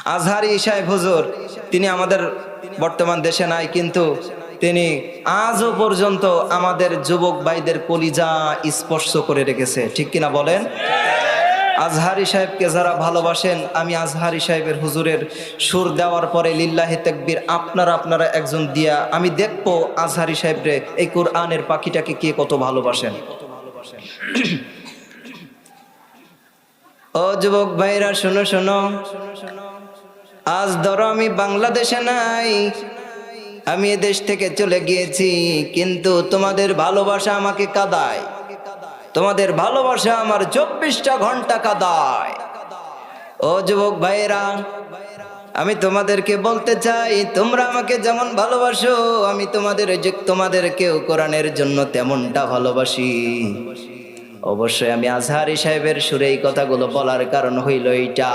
আজহারি সাহেব হুজুর, তিনি আমাদের বর্তমান দেশে নাই, কিন্তু তিনি আজও পর্যন্ত আমাদের যুবক ভাইদের কলিজা স্পর্শ করে রেখেছে, ঠিক কিনা বলেন? আজহারি সাহেবকে যারা ভালোবাসেন, আমি আজহারি সাহেবের হুজুরের সুর দেওয়ার পরে লিল্লাহি তাকবীর আপনারা একজন দিয়া আমি দেখবো আজহারি সাহেবরে এই কোরআনের পাখিটাকে কে কত ভালোবাসেন। ও যুবক ভাইরা শোনো শোনো, আজ ধরো আমি বাংলাদেশে নাই, আমি এ দেশ থেকে চলে গিয়েছি, কিন্তু তোমাদের ভালোবাসা আমাকে কাঁদায়, তোমাদের ভালোবাসা আমার 24টা ঘন্টা কাঁদায়। ও যুবক ভাইরা, আমি তোমাদেরকে বলতে চাই, তোমরা আমাকে যেমন ভালোবাসো, আমি তোমাদেরকেও কোরআনের জন্য তেমনটা ভালোবাসি। অবশ্যই আমি আজহারি সাহেবের সুরে এই কথাগুলো বলার কারণ হইল এইটা।